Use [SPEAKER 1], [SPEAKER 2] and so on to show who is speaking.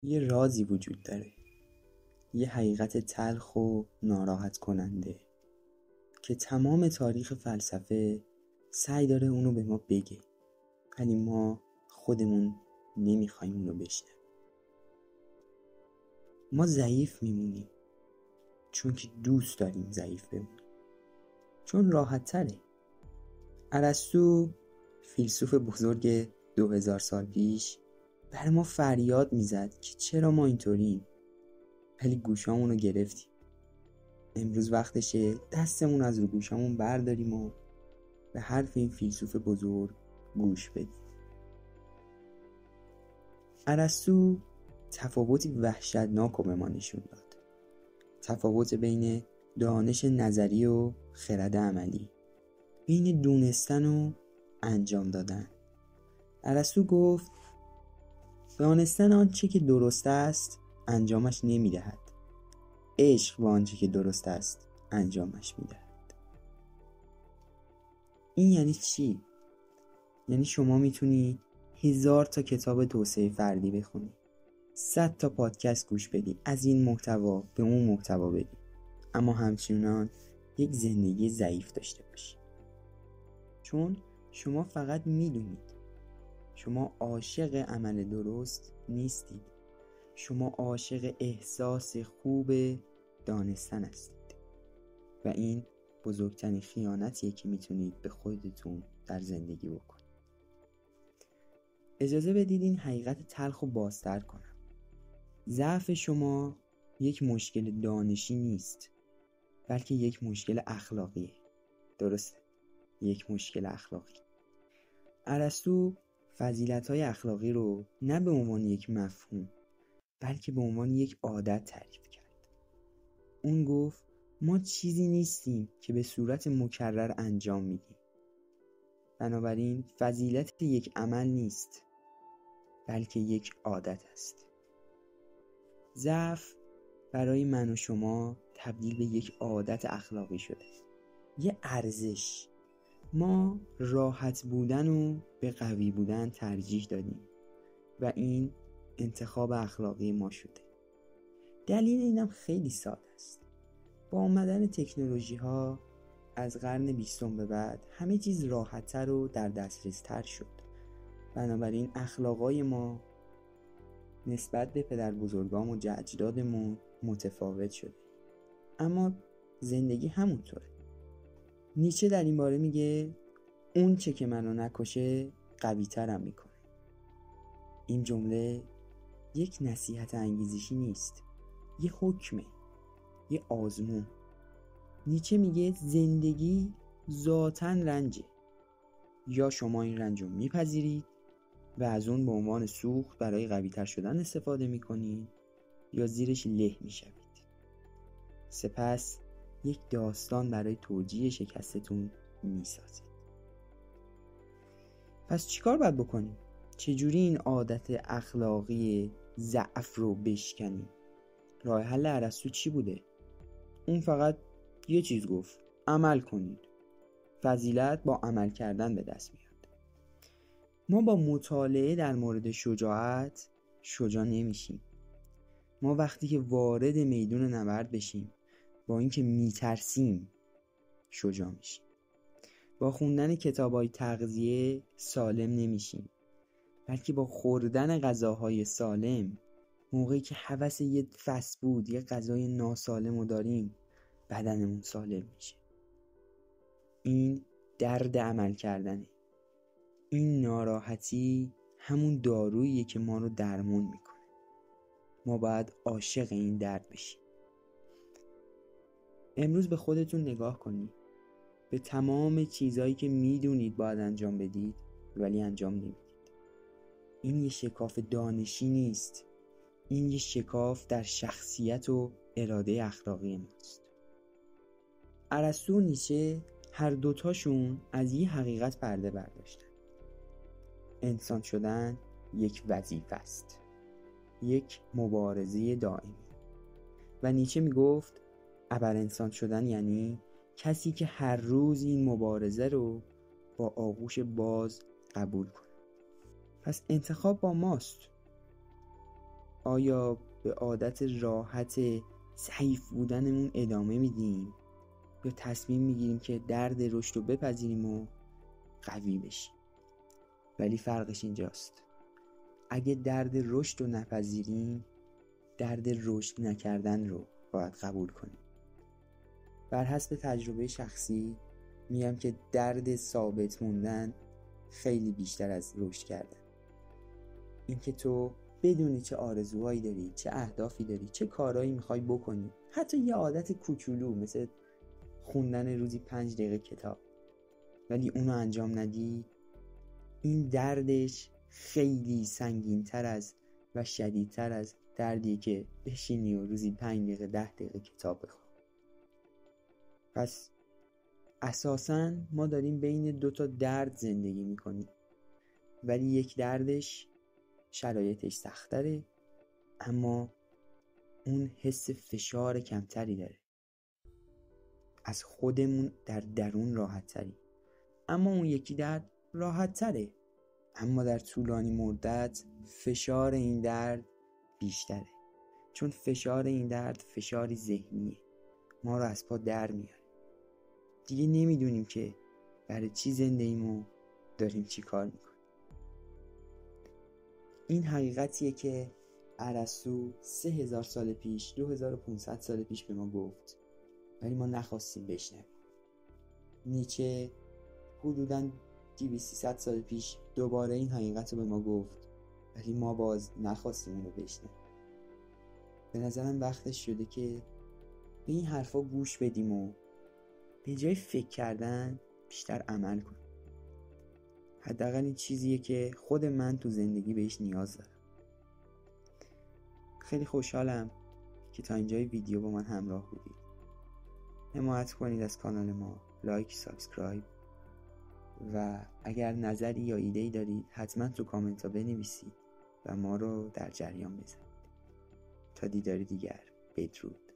[SPEAKER 1] یه رازی وجود داره، یه حقیقت تلخ و ناراحت کننده که تمام تاریخ فلسفه سعی داره اونو به ما بگه، ولی ما خودمون نمیخوایم اونو بشنویم. ما ضعیف میمونیم چون که دوست داریم ضعیف بمونیم، چون راحت تره. ارسطو، فیلسوف بزرگ 2000 سال پیش، بر ما فریاد میزد که چرا ما اینطوریم، ولی گوشامونو گرفتیم. امروز وقتشه دستمون از رو گوشامون برداریم و به حرف این فیلسوف بزرگ گوش بدیم. ارسطو تفاوتی وحشتناک رو به ما نشون داد. تفاوت بین دانش نظری و خرد عملی، بین دونستن و انجام دادن. ارسطو گفت دانستن آنچه که درست است انجامش نمیدهد، عشق با آنچه که درست است انجامش میدهد. این یعنی چی؟ یعنی شما میتونی 1000 تا کتاب توسعه فردی بخونی، 100 تا پادکست گوش بدی، از این محتوا به اون محتوا بدی، اما همچنان یک زندگی ضعیف داشته باشی، چون شما فقط میدونید. شما عاشق عمل درست نیستید، شما عاشق احساس خوب دانستن هستید و این بزرگترین خیانتیه که میتونید به خودتون در زندگی بکنید. اجازه بدید این حقیقت تلخ رو بازتر کنم. ضعف شما یک مشکل دانشی نیست، بلکه یک مشکل اخلاقیه. درسته؟ یک مشکل اخلاقی. ارسطو فضیلت‌های اخلاقی رو نه به عنوان یک مفهوم، بلکه به عنوان یک عادت تعریف کرد. اون گفت ما چیزی نیستیم که به صورت مکرر انجام میدیم. بنابراین فضیلت یک عمل نیست، بلکه یک عادت است. ضعف برای من و شما تبدیل به یک عادت اخلاقی شده، یه ارزش. ما راحت بودن و به قوی بودن ترجیح دادیم و این انتخاب اخلاقی ما شده. دلیل اینم خیلی ساده است. با آمدن تکنولوژی ها از قرن 20 به بعد همه چیز راحت‌تر و در دسترس تر شد. بنابراین اخلاقای ما نسبت به پدر بزرگام و اجدادمون متفاوت شده، اما زندگی همونطوره. نیچه در این باره میگه اون چه که منو نکشه قوی ترم میکنه. این جمله یک نصیحت انگیزشی نیست، یه حکمه، یه آزمون. نیچه میگه زندگی ذاتاً رنجه، یا شما این رنج رو میپذیرید و از اون به عنوان سوخت برای قوی تر شدن استفاده میکنید، یا زیرش له میشوید. سپس یک داستان برای توجیه شکستتون میسازید. پس چیکار باید بکنیم؟ چجوری این عادت اخلاقی ضعف رو بشکنیم؟ راه حل ارسطو چی بوده؟ اون فقط یه چیز گفت: عمل کنید. فضیلت با عمل کردن به دست میاد. ما با مطالعه در مورد شجاعت شجاع نمیشیم. ما وقتی که وارد میدون نبرد بشیم، با اینکه میترسیم، شجاع میشیم. با خوندن کتابای تغذیه سالم نمیشیم، بلکه با خوردن غذاهای سالم، موقعی که هوس یه فست فود، یه غذای ناسالم رو داریم، بدنمون سالم میشه. این درد عمل کردنه. این ناراحتی همون داروییه که ما رو درمون میکنه. ما باید عاشق این درد بشیم. امروز به خودتون نگاه کنید. به تمام چیزایی که میدونید باید انجام بدید ولی انجام نمیدید. این یه شکاف دانشی نیست. این یه شکاف در شخصیت و اراده اخلاقی ماست. ارسطو و نیچه هر دوتاشون از یه حقیقت پرده برداشتن. انسان شدن یک وظیفه است، یک مبارزه دائمی. و نیچه میگفت ابر انسان شدن یعنی کسی که هر روز این مبارزه رو با آغوش باز قبول کنه. پس انتخاب با ماست. آیا به عادت راحت ضعیف بودنمون ادامه میدیم یا تصمیم میگیریم که درد رشد رو بپذیریم و قوی بشیم؟ ولی فرقش اینجاست، اگه درد رشد رو نپذیریم، درد رشد نکردن رو باید قبول کنیم. بر حسب تجربه شخصی میگم که درد ثابت موندن خیلی بیشتر از رشد کردن. اینکه تو بدونی چه آرزوهایی داری، چه اهدافی داری، چه کارهایی میخوای بکنی، حتی یه عادت کوچولو مثل خوندن روزی 5 دقیقه کتاب، ولی اونو انجام ندی، این دردش خیلی سنگین‌تر از و شدیدتر از دردی که بشینی و روزی 5 دقیقه 10 دقیقه کتاب بخونی. پس اساساً ما داریم بین 2 تا درد زندگی میکنیم، ولی یک دردش شرایطش سخت‌تره، اما اون حس فشار کمتری داره، از خودمون در درون راحت تری. اما اون یکی درد راحت تره، اما در طولانی مدت فشار این درد بیشتره، چون فشار این درد فشاری ذهنیه، ما رو از پا در میاره. دیگه نمیدونیم که برای چی زنده ایم و داریم چی کار میکنیم. این حقیقتیه که ارسطو 3000 سال پیش، 2500 سال پیش به ما گفت، ولی ما نخواستیم بشنویم. نیچه حدوداً 200-300 سال پیش دوباره این حقیقت رو به ما گفت، ولی ما باز نخواستیم اونو بشنویم. به نظرم وقتش شده که به این حرفا گوش بدیم و به جای فکر کردن بیشتر عمل کنیم. حداقل این چیزیه که خود من تو زندگی بهش نیاز دارم. خیلی خوشحالم که تا اینجای ویدیو با من همراه بودید. حمایت کنید از کانال ما، لایک، سابسکرایب، و اگر نظری یا ایده‌ای دارید حتما تو کامنت ها بنویسید و ما رو در جریان بذارید. تا دیدار دیگر، بدرود.